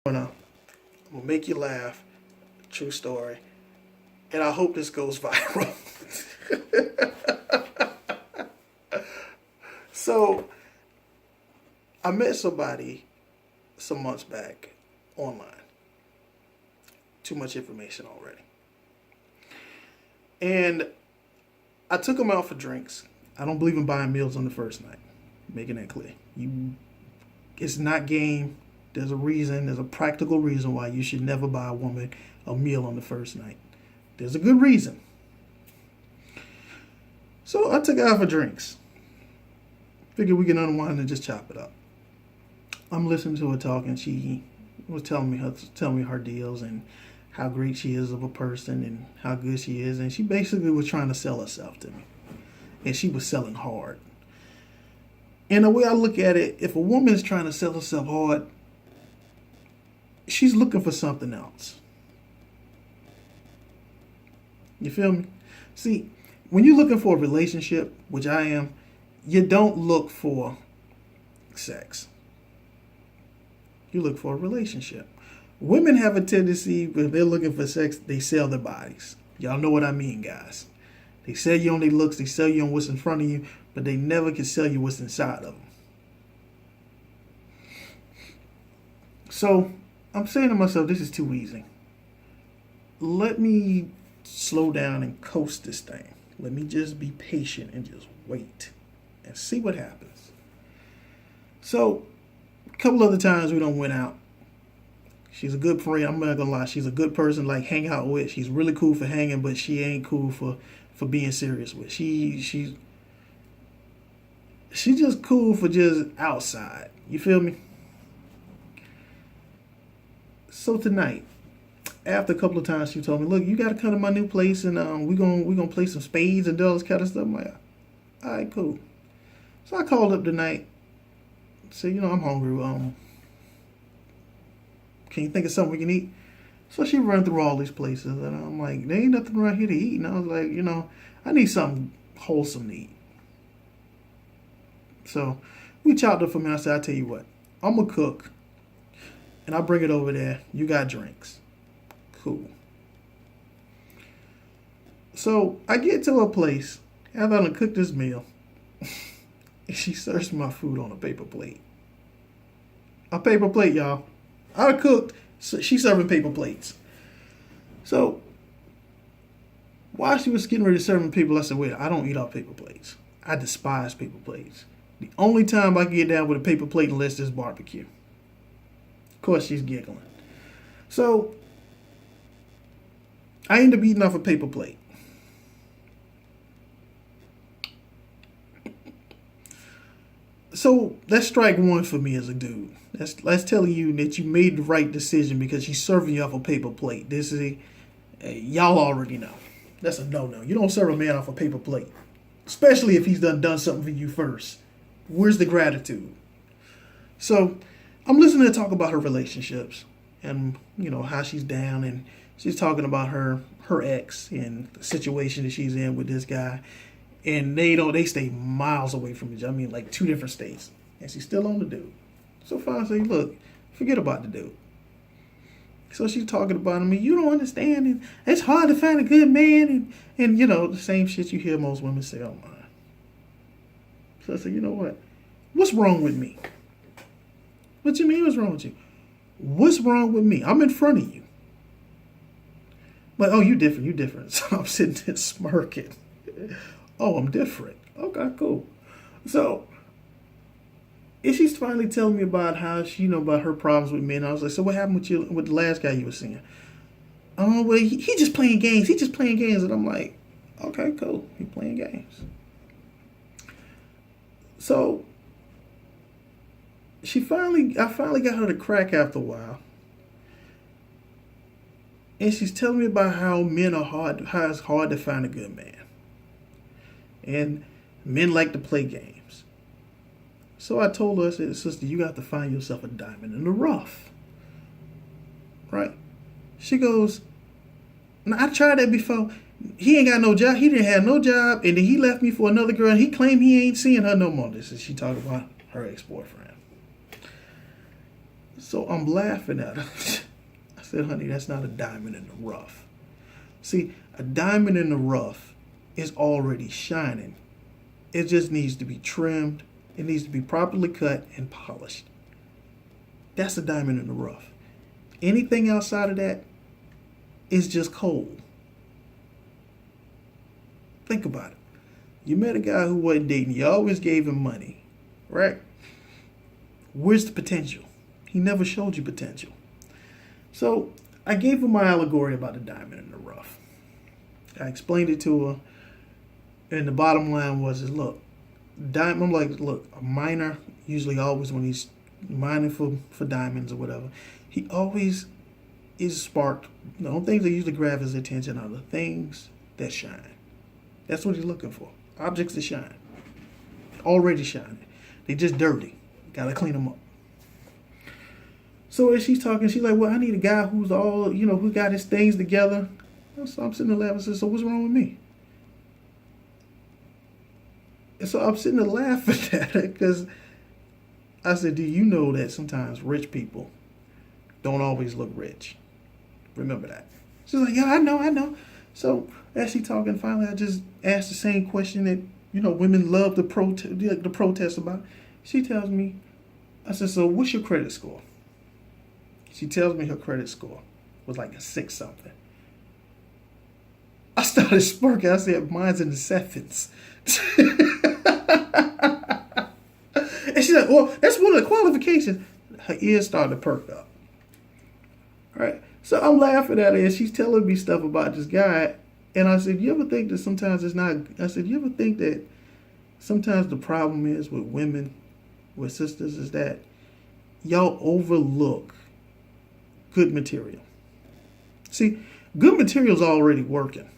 I'm gonna make you laugh. True story. And I hope this goes viral. So I met somebody some months back online. Too much information already. And I took him out for drinks. I don't believe in buying meals on the first night. Making that clear. It's not game. There's a reason. There's a practical reason why you should never buy a woman a meal on the first night. There's a good reason. So I took her out for drinks. Figured we can unwind and just chop it up. I'm listening to her talk, and she was telling me her deals and how great she is of a person and how good she is. And she basically was trying to sell herself to me. And she was selling hard. And the way I look at it, if a woman is trying to sell herself hard, she's looking for something else. You feel me? See, when you're looking for a relationship, which I am, you don't look for sex. You look for a relationship. Women have a tendency, if they're looking for sex, they sell their bodies. Y'all know what I mean, guys. They sell you on their looks, they sell you on what's in front of you, but they never can sell you what's inside of them. So I'm saying to myself, this is too easy. Let me slow down and coast this thing. Let me just be patient and just wait and see what happens. So a couple other times we done went out. She's a good friend. I'm not gonna lie. She's a good person, like hang out with. She's really cool for hanging, but she ain't cool for being serious with. She's just cool for just outside. You feel me? So tonight, after a couple of times, she told me, "Look, you gotta come to my new place, and we gonna play some spades and all this kind of stuff." I'm like, "All right, cool." So I called up tonight. Said, "I'm hungry. Can you think of something we can eat?" So she run through all these places, and I'm like, "There ain't nothing around here to eat." And I was like, I need something wholesome to eat. So we chopped up for me. I said, "I tell you what, I'm gonna cook, and I'll bring it over there. You got drinks." Cool. So I get to a place after I done cooked this meal, and she serves my food on a paper plate. A paper plate, y'all. I cooked, so she's serving paper plates. So while she was getting ready to serve people, I said, "Wait, I don't eat off paper plates. I despise paper plates. The only time I can get down with a paper plate unless there's barbecue." Of course, she's giggling. So I end up eating off a paper plate. So that's strike one for me as a dude. That's telling you that you made the right decision because she's serving you off a paper plate. This is y'all already know. That's a no-no. You don't serve a man off a paper plate, especially if he's done something for you first. Where's the gratitude? So I'm listening to talk about her relationships and how she's down, and she's talking about her ex and the situation that she's in with this guy, and they stay miles away from each other. I mean, like 2 different states, and she's still on the dude. So fine, say, "Look, forget about the dude." So she's talking about him, and you don't understand, and it's hard to find a good man, and the same shit you hear most women say online. So I said, "You know what? What's wrong with me?" "What you mean, what's wrong with you?" "What's wrong with me? I'm in front of you." But, "Oh, you different." So I'm sitting there smirking. "Oh, I'm different. Okay, cool." So, and she's finally telling me about how she, about her problems with men. I was like, "So what happened with the last guy you were seeing?" "Oh, well, he just playing games. He just playing games." And I'm like, "Okay, cool. He playing games." So I finally got her to crack after a while. And she's telling me about how how it's hard to find a good man. And men like to play games. So I told her, I said, "Sister, you got to find yourself a diamond in the rough." Right? She goes, "I tried that before. He ain't got no job. He didn't have no job. And then he left me for another girl. And he claimed he ain't seeing her no more." This is she talking about her ex-boyfriend. So I'm laughing at her. I said, honey, that's not a diamond in the rough. See, a diamond in the rough is already shining. It just needs to be trimmed. It needs to be properly cut and polished. That's a diamond in the rough. Anything outside of that is just coal. Think about it. You met a guy who wasn't dating. You always gave him money, right? Where's the potential? He never showed you potential. So I gave her my allegory about the diamond in the rough. I explained it to her, and the bottom line was, look, diamond. I'm like, look, a miner usually always when he's mining for diamonds or whatever, he always is sparked. The only things that usually grab his attention are the things that shine. That's what he's looking for. Objects that shine. Already shining. They just dirty. Gotta clean them up. So as she's talking, she's like, well, I need a guy who's all, who got his things together. So I'm sitting there laughing. I said, so what's wrong with me? And so I'm sitting there laughing at her because I said, do you know that sometimes rich people don't always look rich? Remember that. She's like, yeah, I know. So as she talking, finally, I just asked the same question that, women love to protest about. She tells me, I said, so what's your credit score? She tells me her credit score was like a 6 something. I started smirking. I said, mine's in the 7s. And she's like, well, that's one of the qualifications. Her ears started to perk up. All right. So I'm laughing at her and she's telling me stuff about this guy. And I said, you ever think that sometimes it's not, I said, you ever think that sometimes the problem is with women, with sisters, is that y'all overlook good material. See, good material is already working.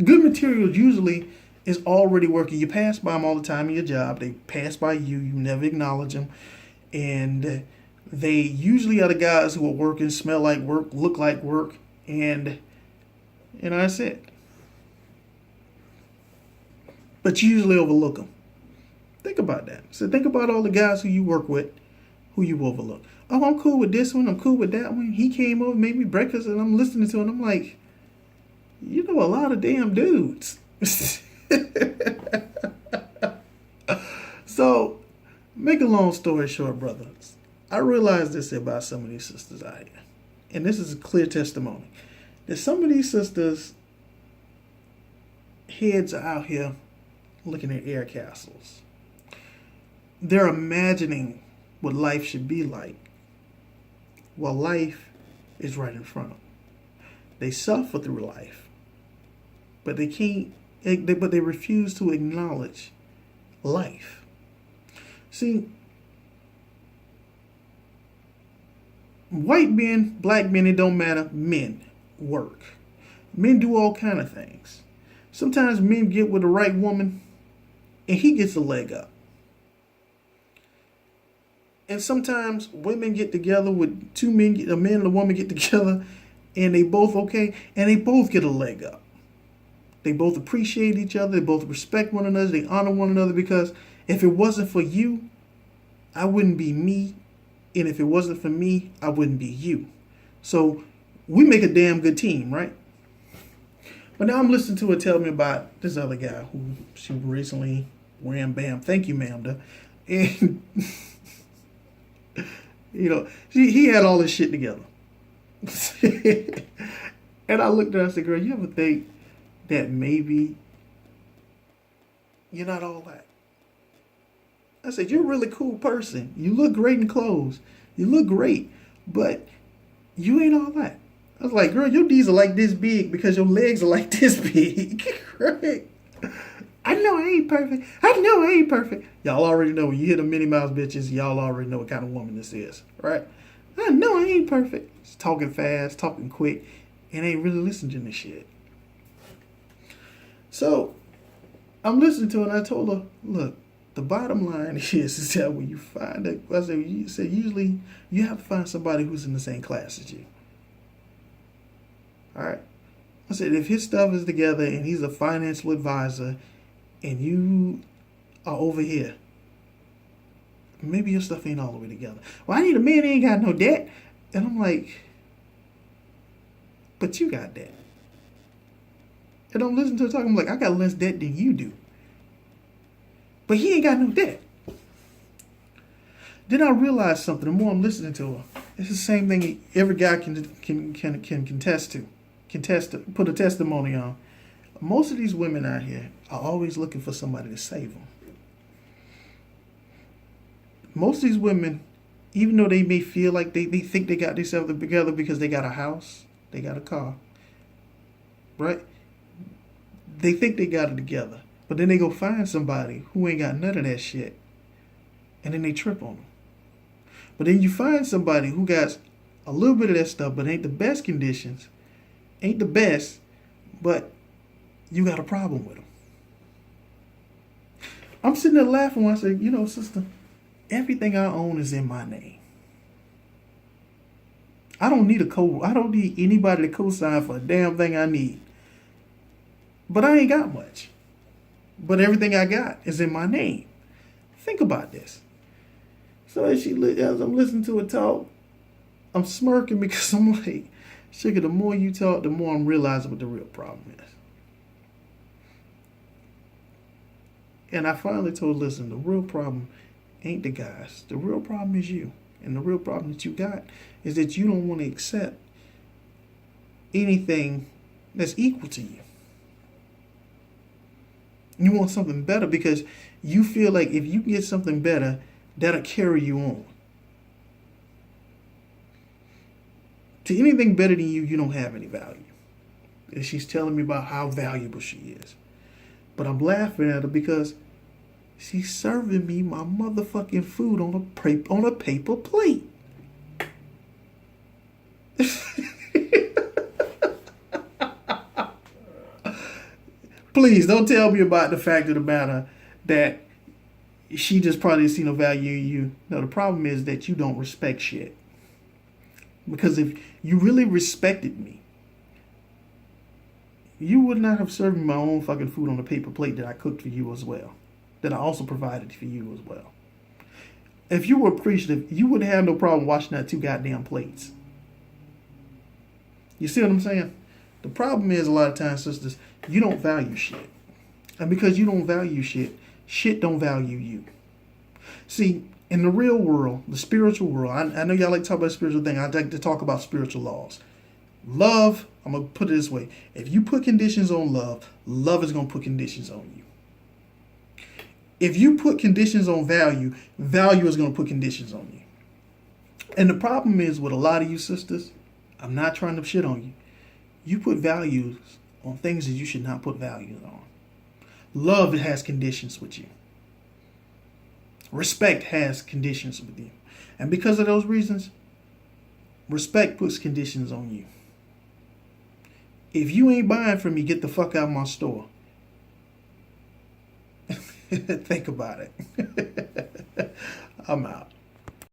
Good material usually is already working. You pass by them all the time in your job. They pass by you. You never acknowledge them. And they usually are the guys who are working, smell like work, look like work. And that's it. But you usually overlook them. Think about that. So think about all the guys who you work with, who you overlook. Oh, I'm cool with this one. I'm cool with that one. He came over, made me breakfast, and I'm listening to it. And I'm like, you know a lot of damn dudes. So, make a long story short, brothers, I realized this about some of these sisters out here. And this is a clear testimony. That some of these sisters' heads are out here looking at air castles. They're imagining what life should be like, while life is right in front of them. They suffer through life, but they can't. But they refuse to acknowledge life. See, white men, black men, it don't matter. Men work. Men do all kind of things. Sometimes men get with the right woman, and he gets a leg up. And sometimes women get together with two men, a man and a woman get together, and they both okay, and they both get a leg up. They both appreciate each other. They both respect one another. They honor one another, because if it wasn't for you, I wouldn't be me. And if it wasn't for me, I wouldn't be you. So we make a damn good team, right? But now I'm listening to her tell me about this other guy who she recently wham bam. Thank you, Mamda. And he had all this shit together. And I looked at her and said, girl, you ever think that maybe you're not all that? I said, you're a really cool person. You look great in clothes. You look great, but you ain't all that. I was like, girl, your D's are like this big because your legs are like this big. Right? I know I ain't perfect. Y'all already know when you hear the Minnie Mouse bitches, y'all already know what kind of woman this is, right? I know I ain't perfect. She's talking fast, talking quick, and ain't really listening to shit. So I'm listening to her, and I told her, look, the bottom line is that when you find that, you said usually you have to find somebody who's in the same class as you. All right. I said, if his stuff is together and he's a financial advisor and you are over here maybe your stuff ain't all the way together. Well, I need a man that ain't got no debt. And I'm like, but you got debt. And I'm listening to her talking, I'm like, I got less debt than you do. But he ain't got no debt. Then I realized something. The more I'm listening to her, it's the same thing every guy can contest to, put a testimony on. Most of these women out here are always looking for somebody to save them. Most of these women, even though they may feel like they think they got themselves together because they got a house, they got a car, right? They think they got it together. But then they go find somebody who ain't got none of that shit. And then they trip on them. But then you find somebody who got a little bit of that stuff, but ain't the best conditions, ain't the best, but you got a problem with them. I'm sitting there laughing when I say, you know, sister, everything I own is in my name. I don't need anybody to co-sign for a damn thing I need. But I ain't got much. But everything I got is in my name. Think about this. So as I'm listening to her talk, I'm smirking because I'm like, sugar, the more you talk, the more I'm realizing what the real problem is. And I finally told her, listen, the real problem ain't the guys. The real problem is you. And the real problem that you got is that you don't want to accept anything that's equal to you. You want something better because you feel like if you get something better, that'll carry you on. To anything better than you, you don't have any value. And she's telling me about how valuable she is. But I'm laughing at her because she's serving me my motherfucking food on a paper plate. Please don't tell me about the fact of the matter that she just probably see no value in you. No, the problem is that you don't respect shit. Because if you really respected me, you would not have served me my own fucking food on a paper plate that I cooked for you as well. That I also provided for you as well. If you were appreciative, you wouldn't have no problem washing that 2 goddamn plates. You see what I'm saying? The problem is a lot of times, sisters, you don't value shit. And because you don't value shit, shit don't value you. See, in the real world, the spiritual world, I know y'all like to talk about spiritual thing. I like to talk about spiritual laws. Love, I'm going to put it this way. If you put conditions on love, love is going to put conditions on you. If you put conditions on value, value is going to put conditions on you. And the problem is with a lot of you sisters, I'm not trying to shit on you. You put values on things that you should not put values on. Love has conditions with you. Respect has conditions with you. And because of those reasons, respect puts conditions on you. If you ain't buying from me, get the fuck out of my store. Think about it. I'm out.